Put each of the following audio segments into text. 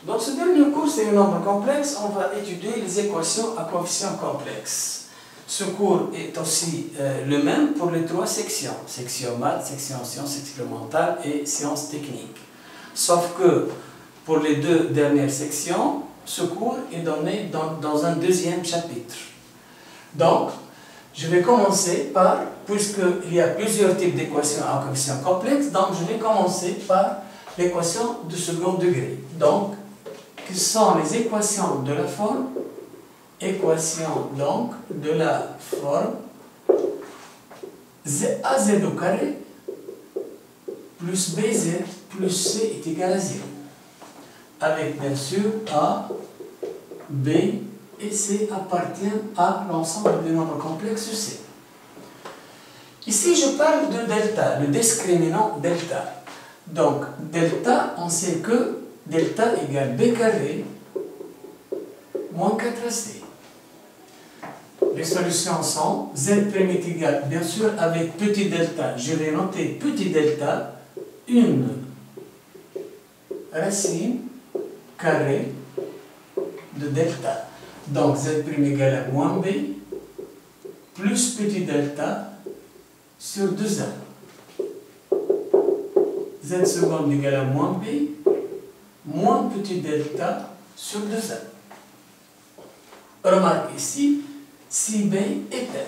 Dans ce dernier cours, c'est un nombre complexe, on va étudier les équations à coefficients complexes. Ce cours est aussi le même pour les trois sections, section maths, section sciences expérimentales et sciences techniques. Sauf que pour les deux dernières sections, ce cours est donné dans un deuxième chapitre. Donc, je vais commencer par, puisqu'il y a plusieurs types d'équations à coefficients complexes, donc je vais commencer par l'équation de second degré. Donc, quelles sont les équations de la forme? Équation donc de la forme AZ au carré plus BZ plus C est égal à 0. Avec bien sûr A, B et C appartiennent à l'ensemble des nombres complexes C. Ici, je parle de delta, le discriminant delta. Donc, delta, on sait que delta égale B carré moins 4AC. Les solutions sont Z' est égal, bien sûr, avec petit delta. Je vais noter petit delta, une racine carrée de delta. Donc, Z' égale à moins B plus petit delta sur 2A. Z seconde égale à moins B moins petit delta sur 2A. Remarque ici, si B est pair.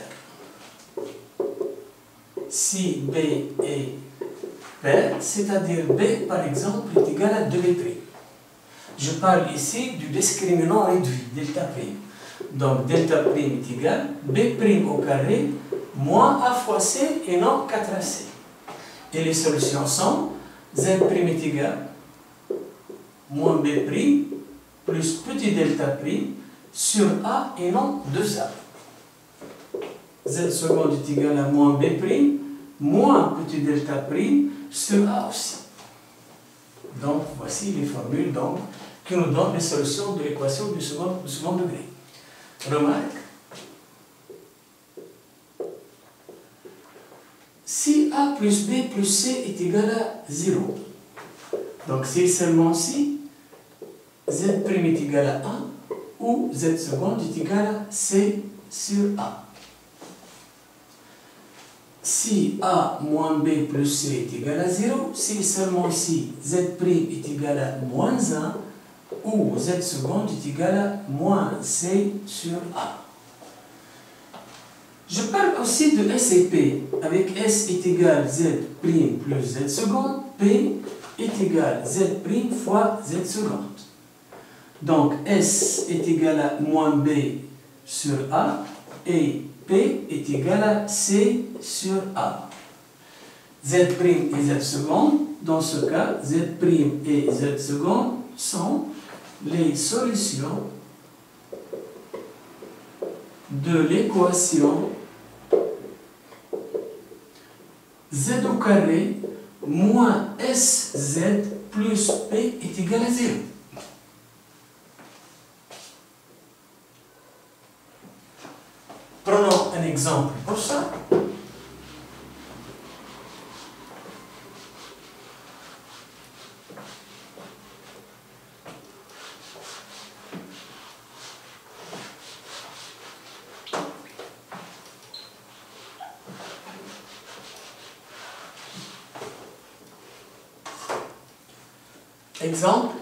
Si B est pair, c'est-à-dire B, par exemple, est égal à 2B'. Je parle ici du discriminant réduit, delta prime. Donc, delta prime est égal B' au carré moins A fois C et non 4AC. Et les solutions sont Z' est égal moins B' plus petit delta prime sur A et non 2A. Z seconde est égal à moins B', moins petit delta prime sur A aussi. Donc, voici les formules donc, qui nous donnent les solutions de l'équation du second degré. Remarque, si A plus B plus C est égal à 0, donc c'est seulement si Z' est égal à 1 ou Z seconde est égal à C sur A. Si A moins B plus C est égal à 0, c'est seulement si Z' est égal à moins 1 ou Z seconde est égal à moins C sur A. Je parle aussi de S et P. Avec S est égal Z' plus Z seconde, P est égal Z' fois Z seconde. Donc S est égal à moins B sur A et P est égal à C sur A. Z' et Z seconde, dans ce cas, Z' et Z seconde sont les solutions de l'équation Z au carré moins SZ plus P est égal à 0. Prenons un exemple pour ça. Exemple.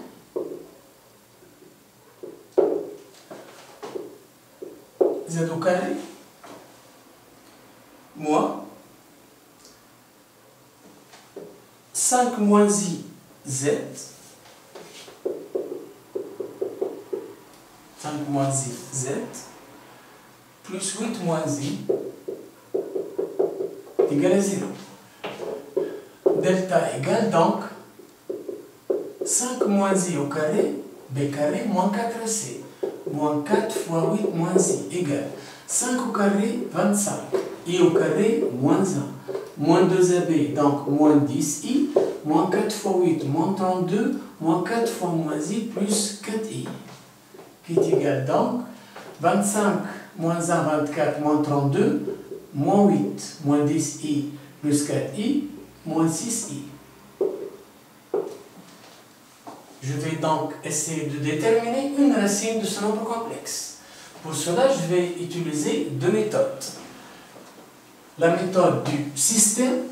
Z au carré moins 5 moins I Z 5 moins I Z plus 8 moins I égale à 0. Delta égale donc 5 moins I au carré, B carré moins 4AC. Moins 4 fois 8 moins I égale 5 au carré, 25. I au carré, moins 1. Moins 2AB, donc moins 10I. Moins 4 fois 8, moins 32. Moins 4 fois moins I, plus 4I. Qui est égal donc 25 moins 1, 24, moins 32. Moins 8, moins 10I, plus 4I, moins 6I. je vais donc essayer de déterminer une racine de ce nombre complexe. Pour cela, je vais utiliser deux méthodes. La méthode du système.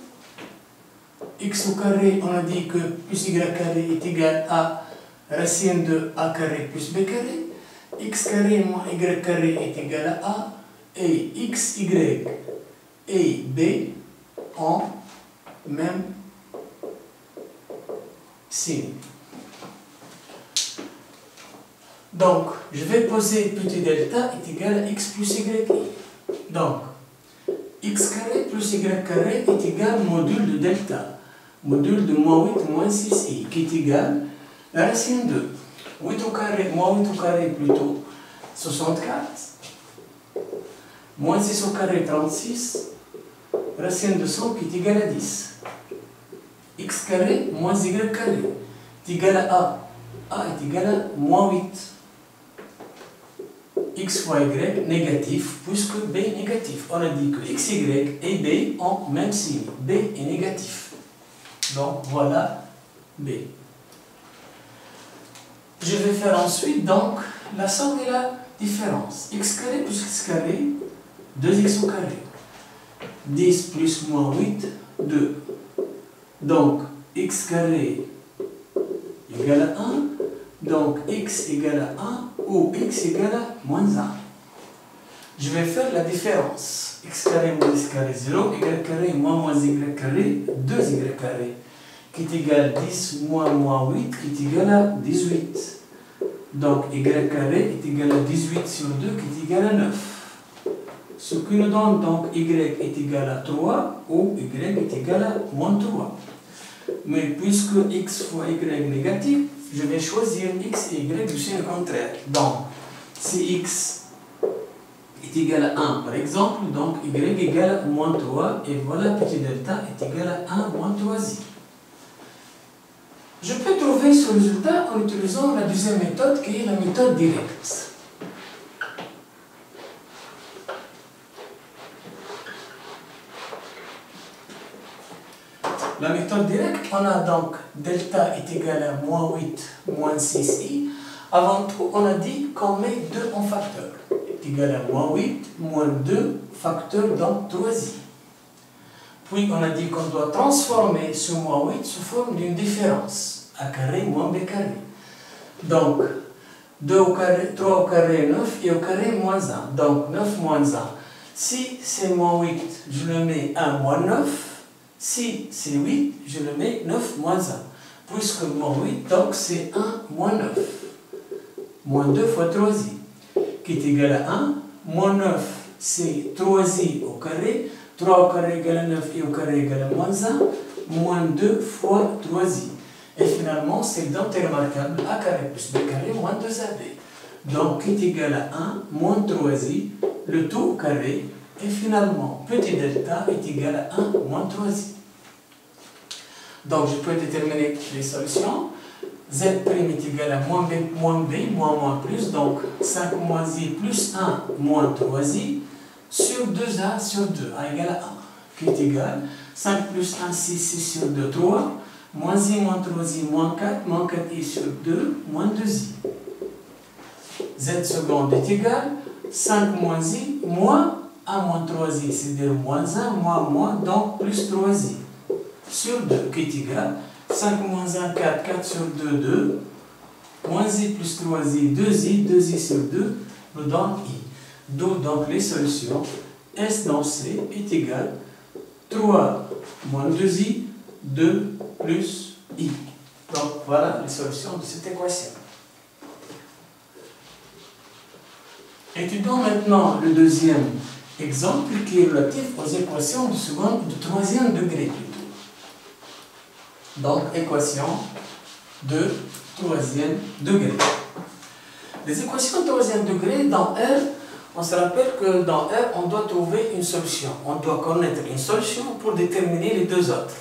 X au carré, on a dit que plus y carré est égal à racine de a carré plus b carré. X carré moins y carré est égal à a. Et x, y et b ont même signe. Donc, je vais poser petit delta est égal à x plus y. Donc, x carré plus y carré est égal au module de delta. Module de moins 8 moins 6i, qui est égal à la racine de 8 au carré, moins 8 au carré plutôt 64, moins 6 au carré 36, racine de 100 qui est égal à 10. X carré moins y carré est égal à a. A est égal à moins 8. X fois y négatif, puisque b est négatif. On a dit que x, y et b ont même signe. B est négatif. Donc voilà b. Je vais faire ensuite donc la somme et la différence. X carré plus x carré, 2x au carré. 10 plus moins 8, 2. Donc x carré égale à 1. Donc x égale à 1 ou x égale à moins 1. Je vais faire la différence. X carré moins x carré 0, y carré moins y carré, 2y carré, qui est égal à 10 moins 8, qui est égal à 18. Donc y carré est égal à 18 sur 2, qui est égal à 9. Ce qui nous donne donc y est égal à 3 ou y est égal à moins 3. Mais puisque x fois y est négatif, je vais choisir x et y du signe contraire. Donc, si x est égal à 1 par exemple, donc y est égal à moins 3, et voilà petit delta est égal à 1 moins 3i. Je peux trouver ce résultat en utilisant la deuxième méthode qui est la méthode directe. La méthode directe, on a donc delta est égal à moins 8 moins 6i. Avant tout, on a dit qu'on met 2 en facteur. Est égal à moins 8 moins 2 facteur donc 3i. Puis on a dit qu'on doit transformer ce moins 8 sous forme d'une différence. A carré moins b carré. Donc 2 au carré, 3 au carré 9 et au carré moins 1. Donc 9 moins 1. Si c'est moins 8, je le mets à moins 9. Si c'est 8, je le mets 9 moins 1. Puisque moins 8, donc c'est 1 moins 9. Moins 2 fois 3i, qui est égal à 1. Moins 9, c'est 3i au carré. 3 au carré égale à 9 et au carré égale à moins 1. Moins 2 fois 3i. Et finalement, c'est le dentelle remarquable a carré plus b carré moins 2ab. Donc, qui est égal à 1 moins 3i, le tout au carré. Et finalement, petit delta est égal à 1 moins 3i. Donc, je peux déterminer les solutions. Z' est égal à moins b, moins plus. Donc, 5 moins i plus 1 moins 3i sur 2a sur 2. A égale à 1. Qui est égal 5 plus 1, 6, 6 sur 2, 3. Moins i moins 3i moins 4. Moins 4i sur 2, moins 2i. Z seconde est égal 5 moins i moins 1 moins 3i, c'est-à-dire moins 1, moins, donc plus 3i sur 2, qui est égal 5 moins 1, 4, 4 sur 2, 2, moins i plus 3i, 2i, 2i sur 2, nous donne i. D'où donc les solutions, S dans C est égal 3 moins 2i, 2 plus i. Donc voilà les solutions de cette équation. Étudions maintenant le deuxième exemple qui est relatif aux équations de second ou de troisième degré plutôt. Donc, équation de troisième degré. Les équations de troisième degré, dans R, on se rappelle que dans R, on doit trouver une solution. On doit connaître une solution pour déterminer les deux autres.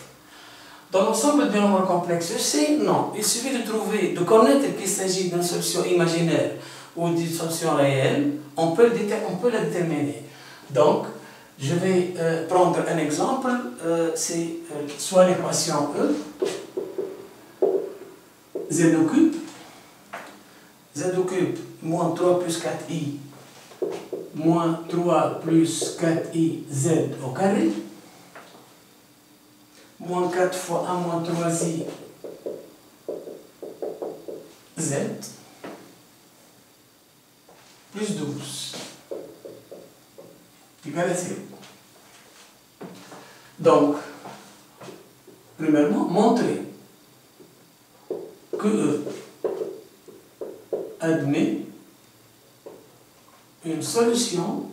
Dans l'ensemble des nombres complexes C, non. Il suffit de connaître qu'il s'agit d'une solution imaginaire ou d'une solution réelle, on peut la déterminer. Donc, je vais prendre un exemple, c'est soit l'équation E, Z au cube, z au cube moins 3 plus 4i moins 3 plus 4i z au carré, moins 4 fois 1 moins 3i z, plus 12, égale à 0. Donc, premièrement, montrer que E admet une solution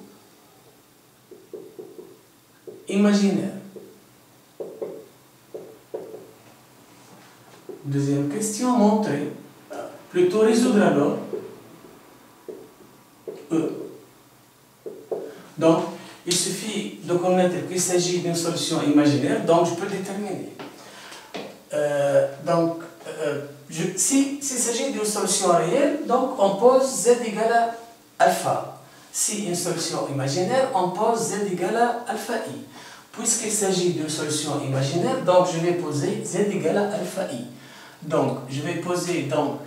imaginaire. Deuxième question, montrer, plutôt résoudre alors E. Donc, il suffit de connaître qu'il s'agit d'une solution imaginaire, donc je peux déterminer. S'il s'agit d'une solution réelle, donc on pose z égale à alpha. Si une solution imaginaire, on pose z égale à alpha i. Puisqu'il s'agit d'une solution imaginaire, donc je vais poser z égale à alpha i. Donc, je vais poser donc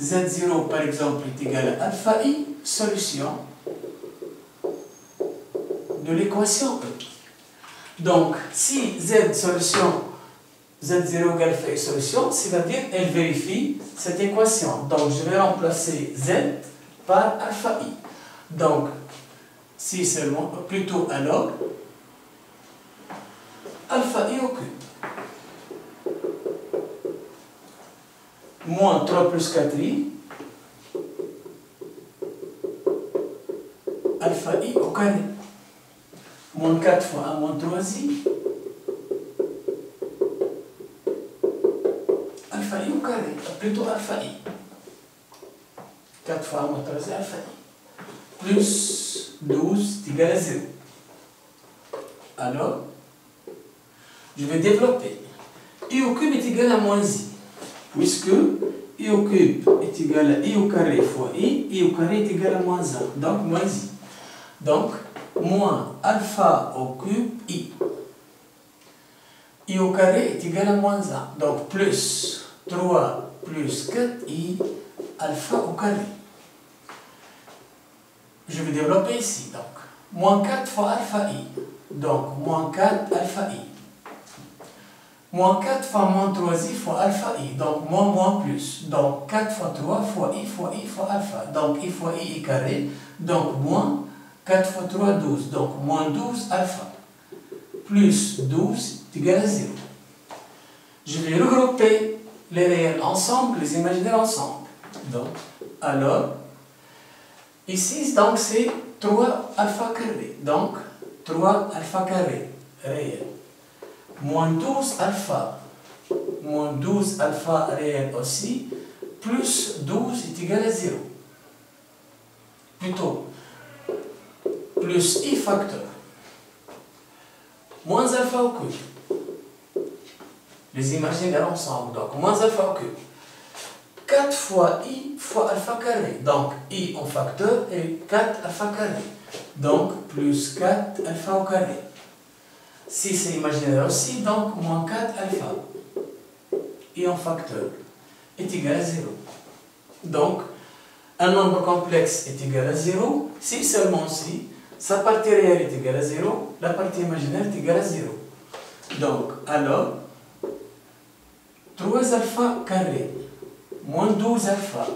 z0 par exemple est égal à alpha i, solution de l'équation E. Donc, si z solution z0 égale alpha i solution, c'est-à-dire elle vérifie cette équation. Donc, je vais remplacer z par alpha i. Donc, si seulement, plutôt alors, alpha i au cube. Moins 3 plus 4i, alpha i au carré. Moins 4 fois 1 moins 3i, alpha i au carré, plutôt alpha i. 4 fois 1 moins 3i, alpha i. Plus 12 est égal à 0. Alors, je vais développer. I au cube est égal à moins i. Puisque i au cube est égal à i au carré fois i au carré est égal à moins 1, donc moins i. Donc, moins alpha au cube i au carré est égal à moins 1, donc plus 3 plus 4i alpha au carré. Je vais développer ici, donc, moins 4 fois alpha i, donc moins 4 alpha i. Moins 4 fois moins 3i fois alpha i, donc moins plus. Donc 4 fois 3 fois i fois alpha. Donc i fois i est carré, donc moins 4 fois 3, 12. Donc moins 12 alpha. Plus 12 est égal à 0. Je vais regrouper les réels ensemble, les imaginaires ensemble. Donc, alors, ici, donc c'est 3 alpha carré. Donc 3 alpha carré réel. Moins 12 alpha réel aussi, plus 12 est égal à 0. Plutôt, plus i facteur, moins alpha au cube. Les imaginaires ensemble, donc moins alpha au cube. 4 fois i fois alpha carré, donc i en facteur et 4 alpha carré. Donc plus 4 alpha au carré. Si c'est imaginaire aussi, donc moins 4 alpha, i en facteur, est égal à 0. Donc, un nombre complexe est égal à 0, si seulement si sa partie réelle est égale à 0, la partie imaginaire est égale à 0. Donc, alors, 3 alpha carré, moins 12 alpha,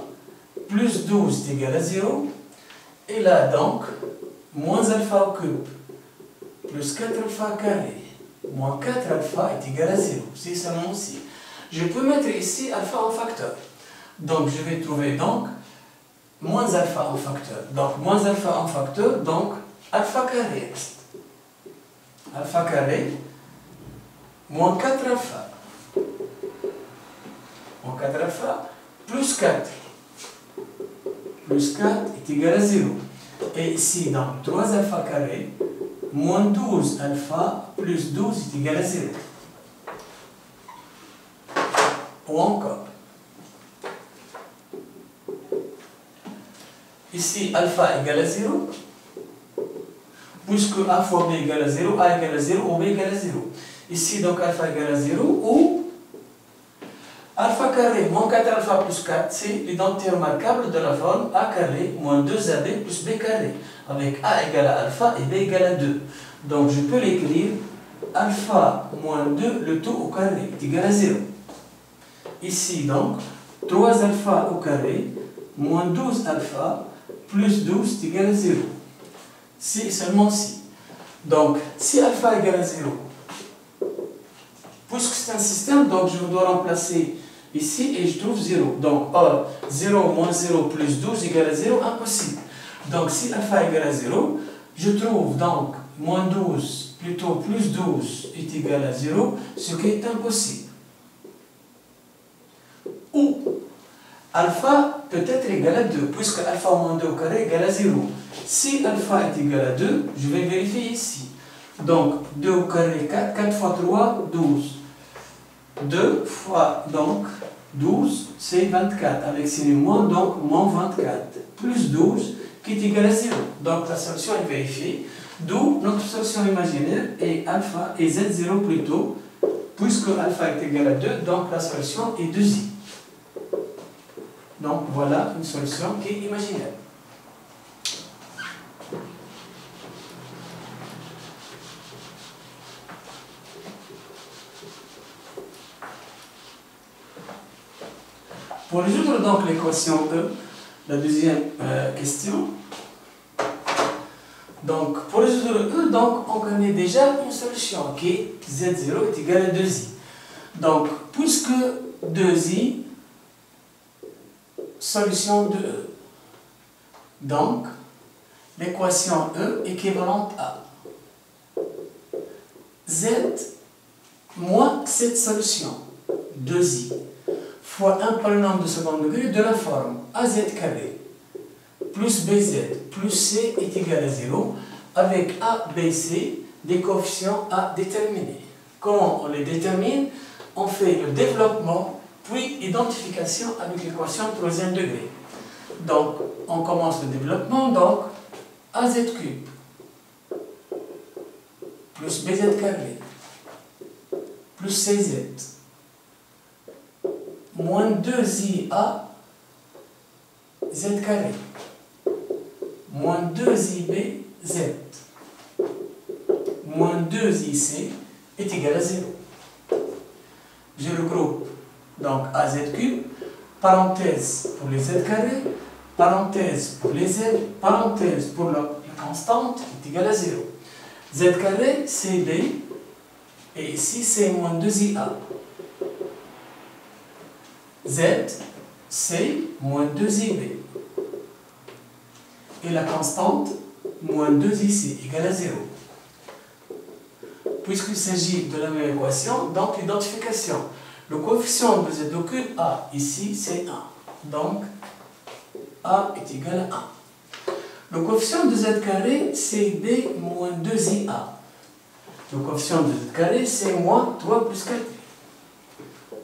plus 12 est égal à 0, et là donc, moins alpha au cube, plus 4 alpha carré, moins 4 alpha est égal à 0. C'est seulement aussi. Je peux mettre ici alpha en facteur. Donc je vais trouver donc moins alpha en facteur. Donc moins alpha en facteur, donc alpha carré reste. Alpha carré, moins 4 alpha. Moins 4 alpha, plus 4. Plus 4 est égal à 0. Et ici, donc 3 alpha carré, moins 12 alpha plus 12 est égal à 0. Ou encore, ici alpha égale à 0, puisque a fois b égale à 0, a égale à 0 ou b égale à 0. Ici donc alpha égale à 0 ou alpha carré moins 4 alpha plus 4, c'est l'identité remarquable de la forme a carré moins 2ab plus b carré, avec a égale à alpha et b égale à 2. Donc je peux l'écrire alpha moins 2, le tout au carré, est égal à 0. Ici donc, 3 alpha au carré, moins 12 alpha, plus 12 est égal à 0. Si et seulement si. Donc, si alpha égale à 0, puisque c'est un système, donc je dois remplacer ici et je trouve 0. Donc, or, 0 moins 0 plus 12 égale à 0, impossible. Donc, si alpha égale à 0, je trouve donc moins 12, plutôt plus 12 est égal à 0, ce qui est impossible. Ou, alpha peut être égal à 2, puisque alpha moins 2 au carré égale à 0. Si alpha est égal à 2, je vais vérifier ici. Donc, 2 au carré, 4, 4 fois 3, 12. 2 fois, donc, 12, c'est 24, avec signe moins, donc, moins 24, plus 12, qui est égal à 0. Donc, la solution est vérifiée, d'où notre solution imaginaire est alpha et z0 plutôt, puisque alpha est égal à 2, donc la solution est 2i. Donc, voilà une solution qui est imaginaire. Pour résoudre donc l'équation E, la deuxième question, donc pour résoudre E, donc, on connaît déjà une solution qui est Z0 est égal à 2i. Donc, puisque 2i, solution de E. Donc, l'équation E équivalente à Z moins cette solution, 2i, fois un polynôme de second degré de la forme az carré plus bz plus c est égal à 0 avec a, b, c des coefficients à déterminer. Comment on les détermine? On fait le développement puis identification avec l'équation de troisième degré. Donc on commence le développement, donc az cube plus bz carré plus cz moins 2ia z carré moins 2ib z moins 2ic est égal à 0. Je regroupe donc az cube, parenthèse pour les z carrés, parenthèse pour les z, parenthèse pour la constante est égale à 0. Z carré c'est b et ici c'est moins 2ia. Z, c'est moins 2ib. Et la constante, moins 2ic, égale à 0. Puisqu'il s'agit de la même équation, donc l'identification. Le coefficient de z au cube, a, ici, c'est 1. Donc, a est égal à 1. Le coefficient de z carré, c'est b moins 2ia. Le coefficient de z carré, c'est moins 3 plus 4.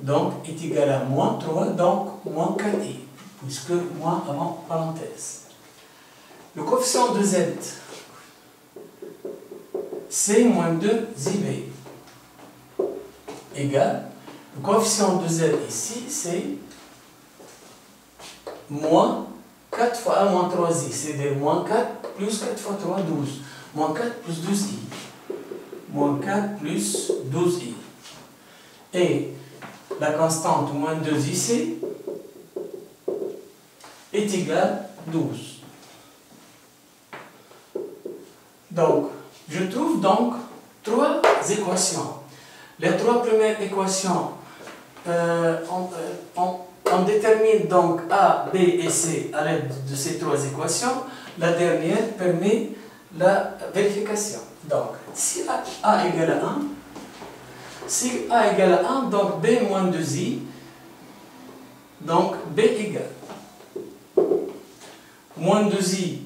Donc, est égal à moins 3, donc moins 4i, puisque moins avant parenthèse. Le coefficient de z, c'est moins 2ib, égal, le coefficient de z ici, c'est moins 4 fois 1 moins 3i, c'est-à-dire moins 4 plus 4 fois 3, 12, moins 4 plus 12i, moins 4 plus 12i. Et la constante moins 2ic est égale à 12. Donc, je trouve donc trois équations. Les trois premières équations, on détermine donc A, B et C à l'aide de ces trois équations. La dernière permet la vérification. Donc, si A égale à 1, si A égale à 1, donc B moins 2i, donc B égale moins 2i,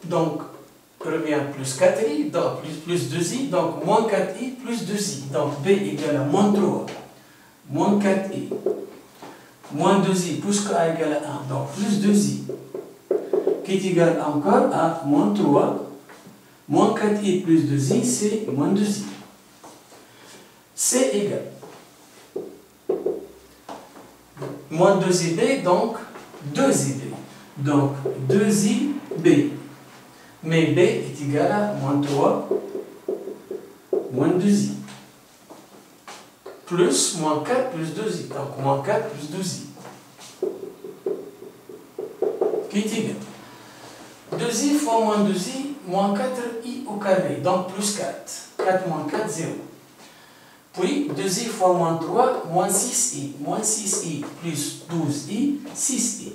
donc revient plus 4i, donc plus 2i, donc moins 4i plus 2i, donc B égale à moins 3, moins 4i, moins 2i, puisque A égale à 1, donc plus 2i, qui est égal encore à moins 3, moins 4i plus 2i, c'est moins 2i. C'est égal. moins 2ib, donc 2ib. Donc 2ib. Mais b est égal à moins 3, moins 2i. Plus moins 4 plus 2i. Donc moins 4 plus 2i. Qui est égal. 2i fois moins 2i, moins 4i au carré. Donc plus 4. 4 moins 4, 0. Puis 2i fois moins 3, moins 6i. Moins 6i plus 12i, 6i.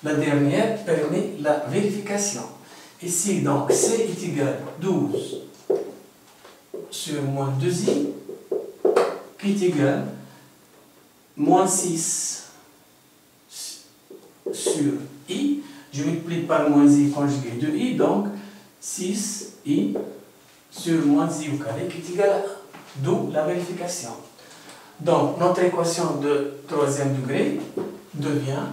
La dernière permet la vérification. Ici, donc, c est égal à 12 sur moins 2i, qui est égal à moins 6 sur i. Je multiplie par moins i conjugué de i, donc 6i sur moins i au carré, qui est égal à 1. D'où la vérification. Donc, notre équation de troisième degré devient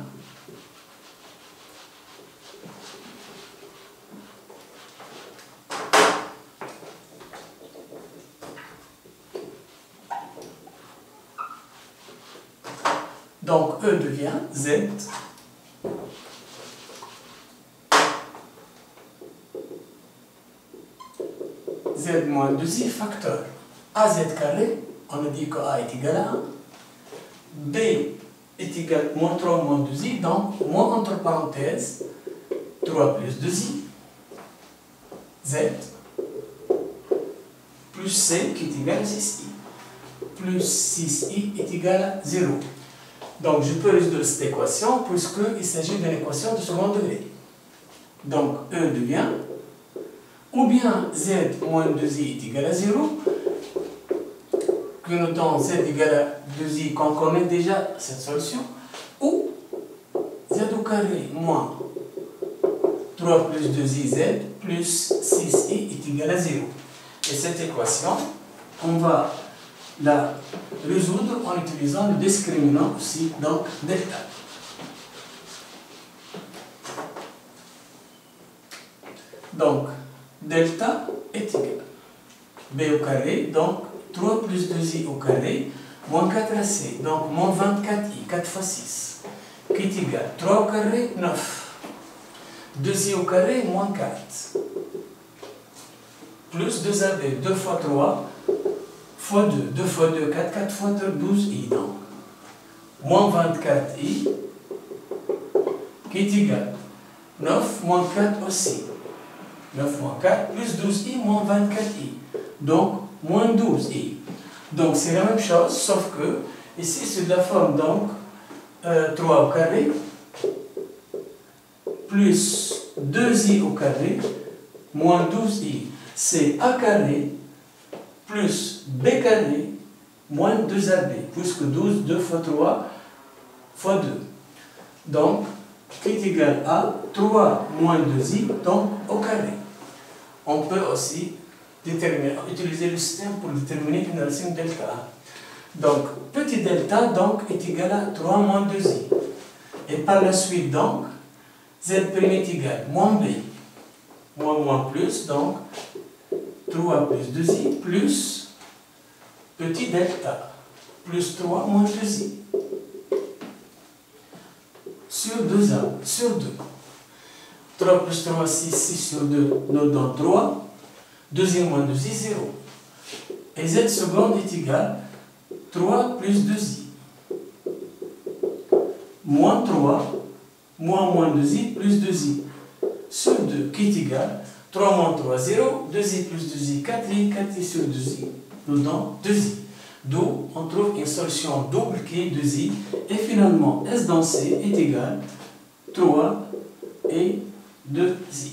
donc E devient Z moins 2i facteur AZ carré, on a dit que A est égal à 1, B est égal à moins 3 moins 2i, donc moins entre parenthèses 3 plus 2i, Z plus C qui est égal à 6i, plus 6i est égal à 0. Donc je peux résoudre cette équation puisqu'il s'agit d'une équation de second degré. Donc E devient ou bien Z moins 2i est égal à 0, que nous donnons Z égal à 2i qu'on connaît déjà cette solution, ou Z au carré moins 3 plus 2i Z plus 6i est égal à 0. Et cette équation, on va la résoudre en utilisant le discriminant aussi, donc delta. Donc, delta est égal à b au carré, donc 3 plus 2i au carré, moins 4ac, donc moins 24i, 4 fois 6, qui est égal à 3 au carré, 9. 2i au carré, moins 4. Plus 2ab, 2 fois 3, fois 2, 2 fois 2, 4, 4 fois 2, 12i, donc. Moins 24i, qui est égal à 9 moins 4 aussi. 9 moins 4 plus 12i moins 24i. Donc, moins 12i. Donc, c'est la même chose, sauf que, ici, c'est de la forme, donc, 3 au carré, plus 2i au carré, moins 12i. C'est a carré, plus b carré, moins 2ab, puisque 12, 2 fois 3, fois 2. Donc, qui est égal à 3 moins 2i, donc au carré. On peut aussi utiliser le système pour déterminer une racine delta. Donc, petit delta donc, est égal à 3 moins 2i. Et par la suite, donc, z' est égal à moins b. Moins plus, donc 3 plus 2i plus petit delta plus 3 moins 2i. Sur 2a, sur 2. 3 plus 3, 6, 6 sur 2 nous donne 3. 2i moins 2i, 0. Et z seconde est égal à 3 plus 2i. Moins 3, moins 2i, plus 2i. Sur 2, qui est égal à 3 moins 3, 0. 2i plus 2i, 4i. 4i sur 2i nous donne 2i. D'où on trouve une solution double qui est 2i. Et finalement, S dans C est égal à 3 et 2i.